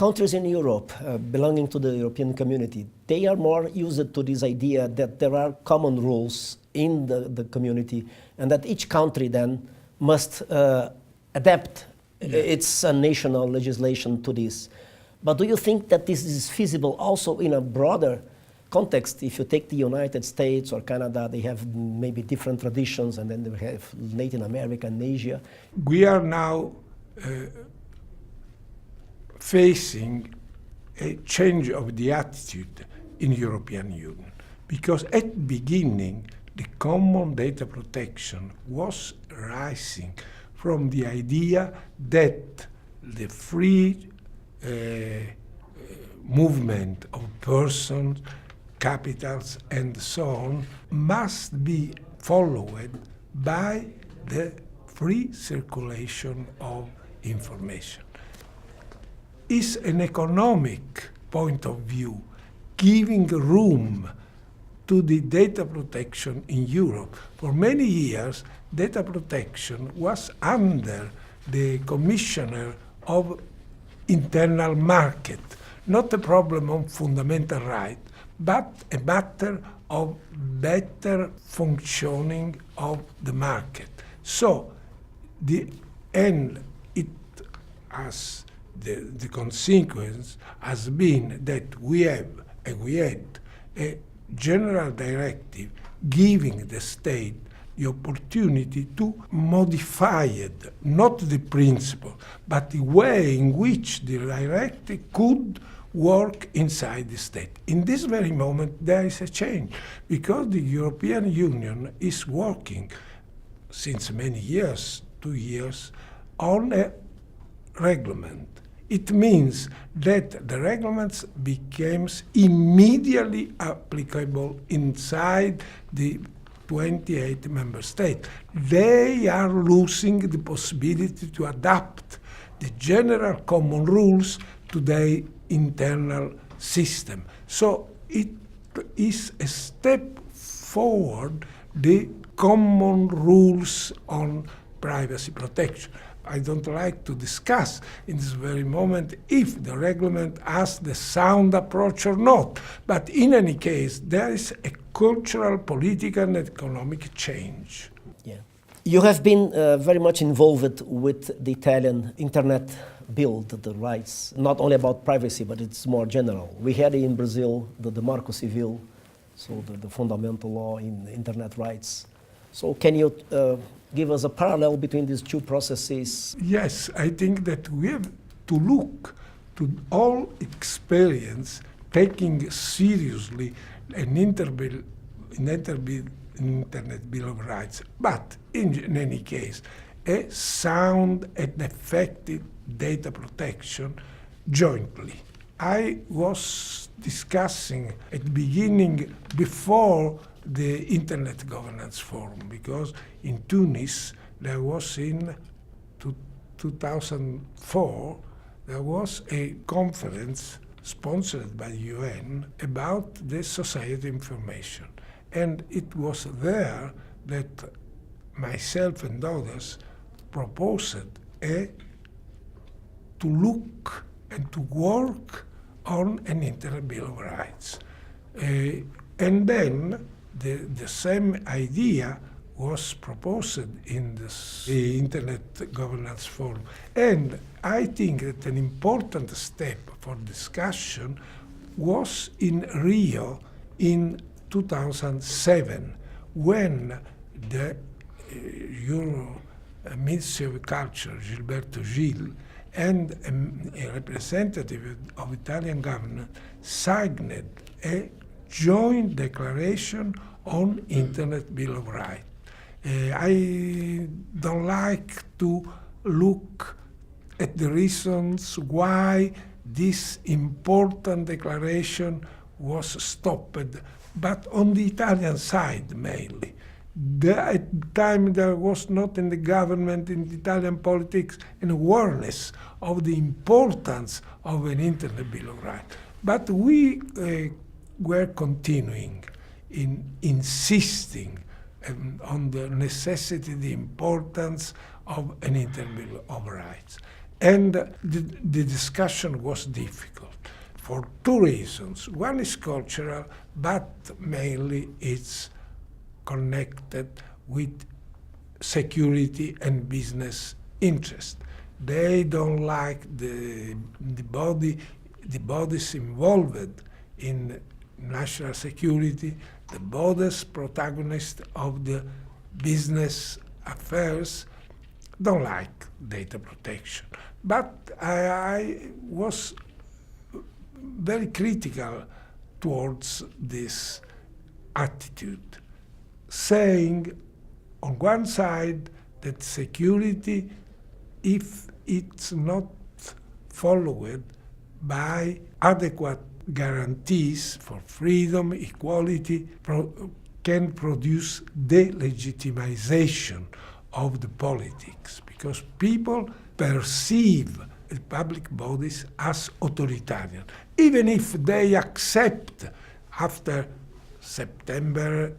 countries in Europe belonging to the European community, they are more used to this idea that there are common rules in the community and that each country then must adapt its national legislation to this. But do you think that this is feasible also in a broader context? If you take the United States or Canada, they have maybe different traditions, and then they have Latin America and Asia. We are now facing a change of the attitude in European Union, because at the beginning the common data protection was rising from the idea that the free movement of persons, capitals, and so on must be followed by the free circulation of information. Is an economic point of view giving room to the data protection in Europe. For many years, data protection was under the Commissioner of Internal Market, not a problem of fundamental right, but a matter of better functioning of the market. So, the consequence has been that we had a general directive giving the state the opportunity to modify it, not the principle, but the way in which the directive could work inside the state. In this very moment, there is a change, because the European Union is working since many years, 2 years, on a reglement. It means that the regulations becomes immediately applicable inside the 28 member states. They are losing the possibility to adapt the general common rules to their internal system. So it is a step forward, the common rules on privacy protection. I don't like to discuss in this very moment if the reglement has the sound approach or not, but in any case, there is a cultural, political, and economic change. Yeah. You have been very much involved with the Italian internet bill, the rights, not only about privacy, but it's more general. We had in Brazil the Marco Civil, so the fundamental law in internet rights. So can you give us a parallel between these two processes? Yes, I think that we have to look to all experience taking seriously an Internet Bill of Rights, but in any case, a sound and effective data protection jointly. I was discussing at the beginning before the Internet Governance Forum, because in Tunis there was in 2004 there was a conference sponsored by the UN about the society information, and it was there that myself and others proposed to look and to work on an Internet Bill of Rights. And then the same idea was proposed in the Internet Governance Forum. And I think that an important step for discussion was in Rio in 2007, when the Euro Ministry of Culture, Gilberto Gil, and a representative of Italian government signed a joint declaration on Internet Bill of Rights. I don't like to look at the reasons why this important declaration was stopped, but on the Italian side mainly. At the time there was not in the government, in the Italian politics, an awareness of the importance of an Internet Bill of Rights. But we were continuing in insisting on the necessity, the importance of an Internet Bill of Rights. And the discussion was difficult for two reasons. One is cultural, but mainly it's connected with security and business interest. They don't like the bodies involved in national security, the bodies protagonists of the business affairs don't like data protection. But I was very critical towards this attitude, saying on one side that security, if it's not followed by adequate guarantees for freedom, equality, can produce delegitimization of the politics, because people perceive the public bodies as authoritarian, even if they accept after September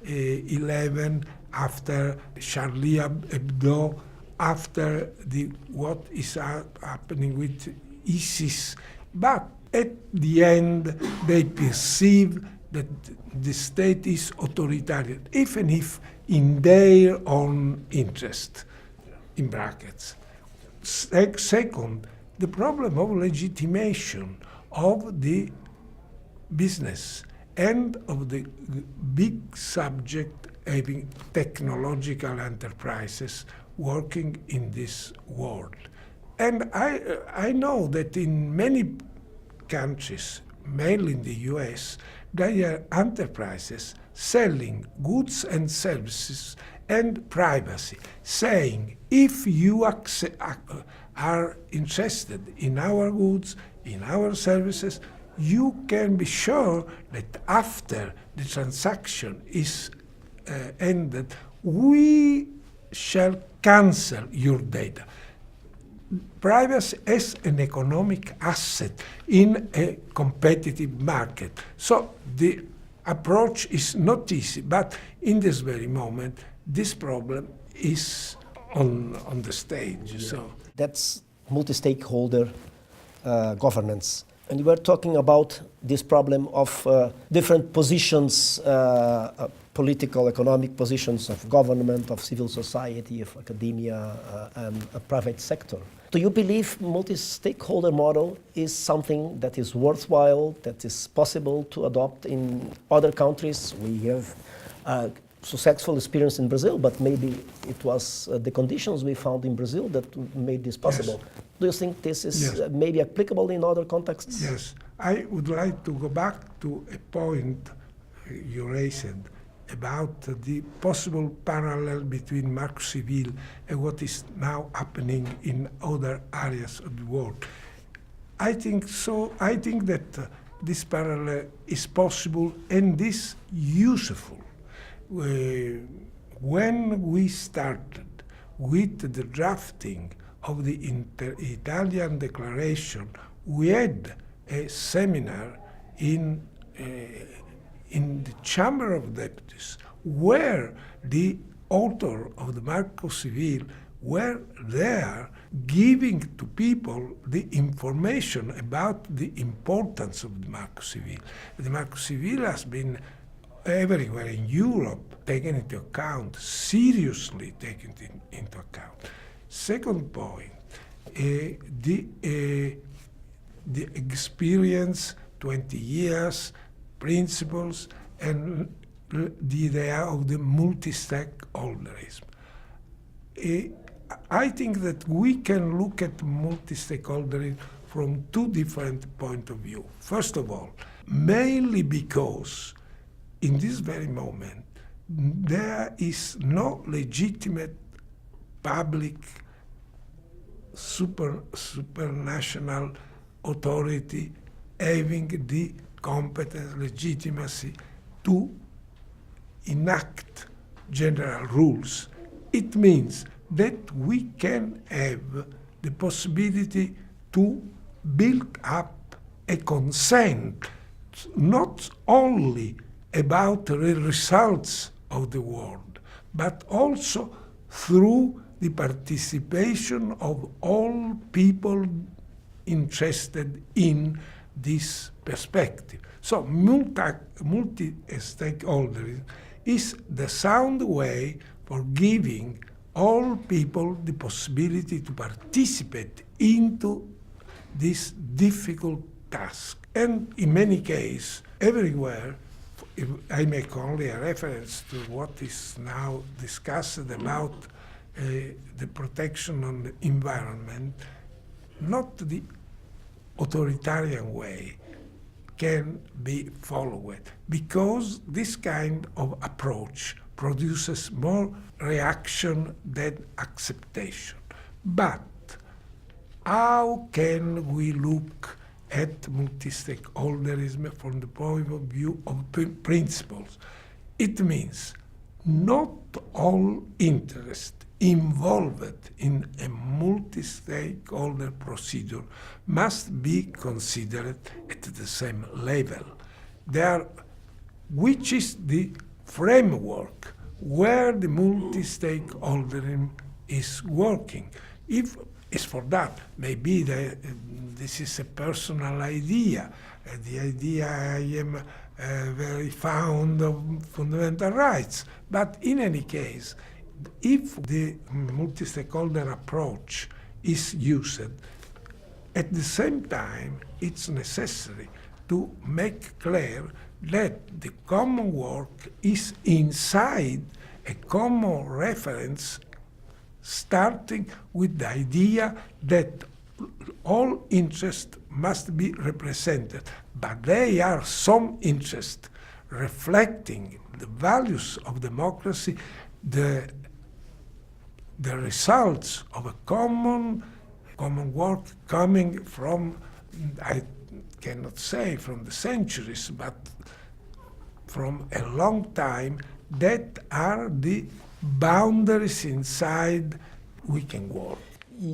11, after Charlie Hebdo, after what is happening with ISIS, but at the end they perceive that the state is authoritarian, even if in their own interest, in brackets. Second, the problem of legitimation of the business and of the big subject having technological enterprises working in this world. And I know that in many countries, mainly in the US, there are enterprises selling goods and services and privacy, saying if you are interested in our goods, in our services, you can be sure that after the transaction is ended, we shall cancel your data. Privacy is an economic asset in a competitive market. So the approach is not easy, but in this very moment, this problem is on the stage. Yeah. So that's multi-stakeholder governance. And we're talking about this problem of different positions, political, economic positions of government, of civil society, of academia, and a private sector. Do you believe multi-stakeholder model is something that is worthwhile, that is possible to adopt in other countries? We have successful experience in Brazil, but maybe it was the conditions we found in Brazil that made this possible. Yes. Do you think this is maybe applicable in other contexts? Yes. I would like to go back to a point you raised about the possible parallel between Marco Civil and what is now happening in other areas of the world. I think so. I think that this parallel is possible and is useful. When we started with the drafting of the Italian declaration, we had a seminar in the Chamber of Deputies, where the author of the Marco Civil were there giving to people the information about the importance of the Marco Civil. The Marco Civil has been everywhere in Europe taken into account, seriously taken into account. Second point, the experience, 20 years, principles, and the idea of the multi-stakeholderism. I think that we can look at multi-stakeholderism from two different points of view. First of all, mainly because in this very moment, there is no legitimate public supranational authority having the competence, legitimacy to enact general rules. It means that we can have the possibility to build up a consent, not only about the results of the world, but also through the participation of all people interested in this perspective. So multi-stakeholderism is the sound way for giving all people the possibility to participate into this difficult task. And in many cases, everywhere, if I make only a reference to what is now discussed about the protection of the environment, not the authoritarian way can be followed, because this kind of approach produces more reaction than acceptation. But how can we look at multi-stakeholderism from the point of view of principles? It means not all interest involved in a multi-stakeholder procedure must be considered at the same level. Which is the framework where the multi-stakeholderism is working? If it's for that, maybe this is a personal idea. The idea I am very fond of fundamental rights. But in any case, if the multi-stakeholder approach is used, at the same time, it's necessary to make clear that the common work is inside a common reference, starting with the idea that all interests must be represented, but they are some interests reflecting the values of democracy, the results of a common work coming from, I cannot say from the centuries, but from a long time, that are the boundaries inside we can work.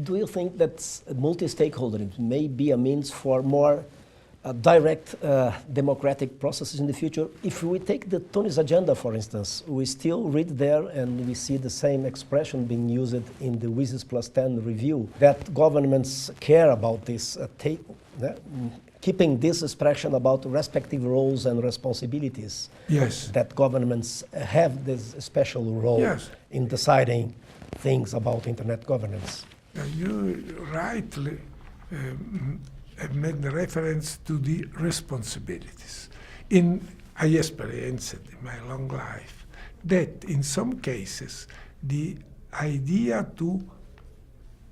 Do you think that multi-stakeholderism may be a means for more direct democratic processes in the future? If we take the Tunis agenda, for instance, we still read there and we see the same expression being used in the WSIS plus 10 review, that governments care about this, keeping this expression about respective roles and responsibilities. Yes. That governments have this special role Yes. in deciding things about internet governance. You rightly have made the reference to the responsibilities. I experienced in my long life that in some cases the idea to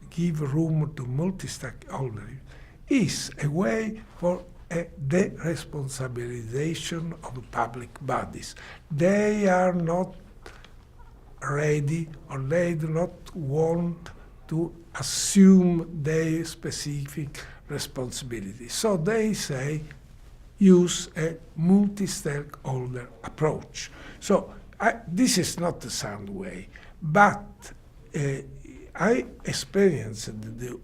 give room to multi-stakeholderism is a way for a de-responsibilization of public bodies. They are not ready, or they do not want to assume their specific responsibility. So they say, use a multi-stakeholder approach. So this is not the sound way, but I experienced the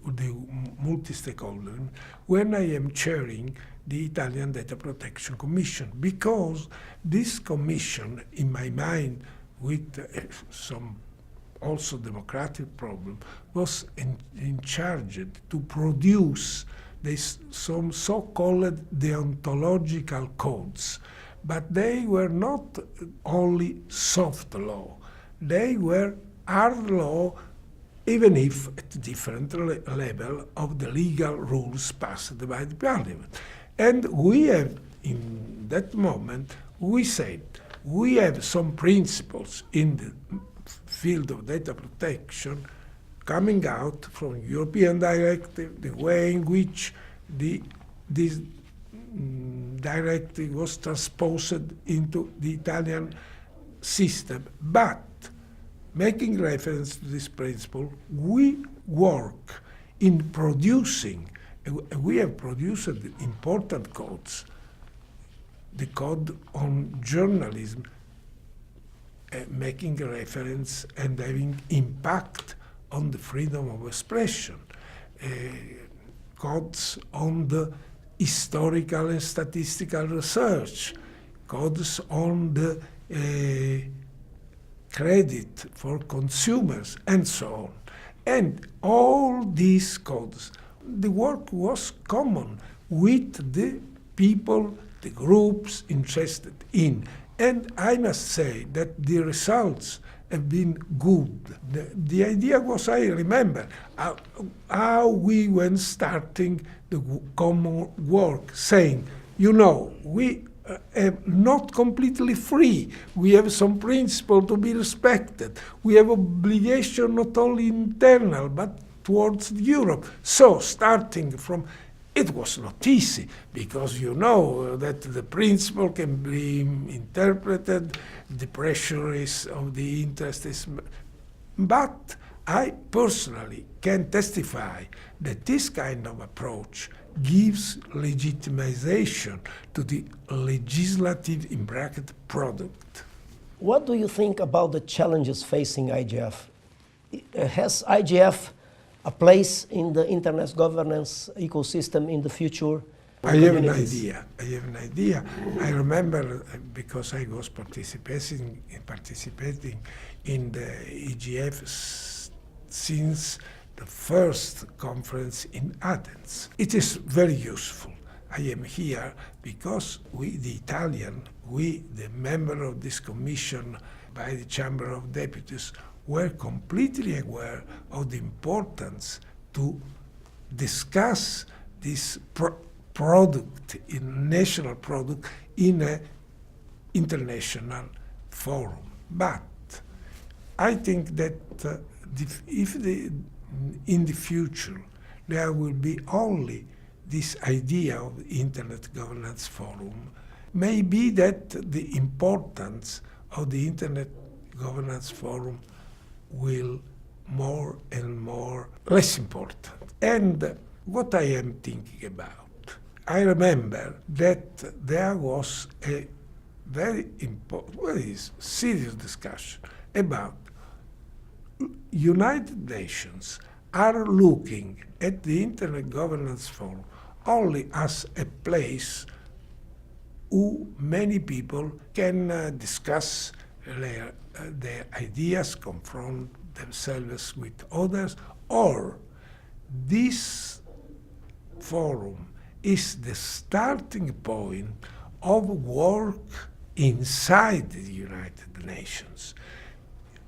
multi-stakeholder when I am chairing the Italian Data Protection Commission, because this commission, in my mind, with some also democratic problem, was in charge to produce some so-called deontological codes. But they were not only soft law, they were hard law, even if at a different level of the legal rules passed by the parliament. And we have, in that moment, we said, we have some principles in the field of data protection coming out from European directive, the way in which this directive was transposed into the Italian system. But making reference to this principle, we work in producing, we have produced important codes, the code on journalism, making a reference and having impact on the freedom of expression, codes on the historical and statistical research, codes on the credit for consumers, and so on. And all these codes, the work was common with the people, the groups interested in. And I must say that the results have been good. The idea was, I remember, how we were starting the common work, saying, you know, we are not completely free. We have some principle to be respected. We have obligation not only internal, but towards Europe. So starting from, it was not easy, because you know that the principle can be interpreted, the pressure is of the interest is, but I personally can testify that this kind of approach gives legitimization to the legislative, in bracket, product. What do you think about the challenges facing IGF? Has IGF a place in the internet governance ecosystem in the future? I have an idea. I remember, because I was participating in the EGF since the first conference in Athens. It is very useful. I am here because we, the Italian, the member of this commission by the Chamber of Deputies, were completely aware of the importance to discuss this product, in national product, in an international forum. But I think that in the future there will be only this idea of Internet Governance Forum, maybe that the importance of the Internet Governance Forum will more and more less important. And what I am thinking about, I remember that there was a very important, very serious discussion about United Nations are looking at the Internet Governance Forum only as a place where many people can discuss their ideas, confront themselves with others, or this forum is the starting point of work inside the United Nations.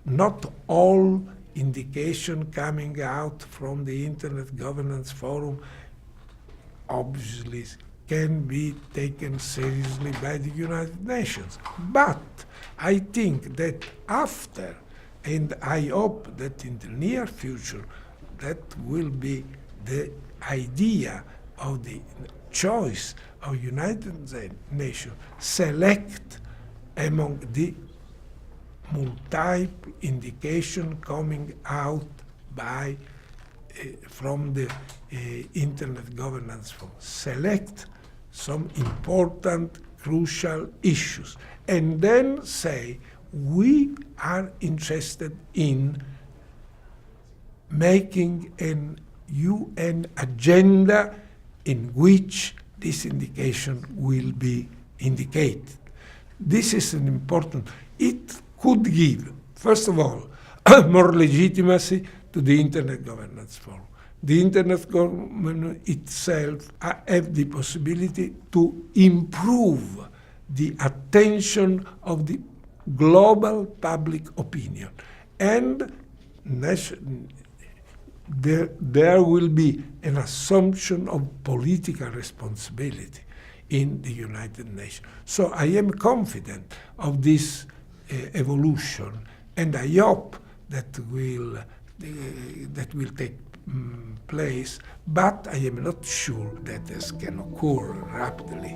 Not all indication coming out from the Internet Governance Forum obviously can be taken seriously by the United Nations. But I think that after, and I hope that in the near future, that will be the idea of the choice of United Nations, select among the multiple indication coming out by from the Internet Governance Forum, select some important, crucial issues, and then say, we are interested in making an UN agenda in which this indication will be indicated. This is an important, it could give, first of all, more legitimacy to the Internet Governance Forum. The Internet Governance itself have the possibility to improve the attention of the global public opinion. And there will be an assumption of political responsibility in the United Nations. So I am confident of this evolution, and I hope that will take place, but I am not sure that this can occur rapidly.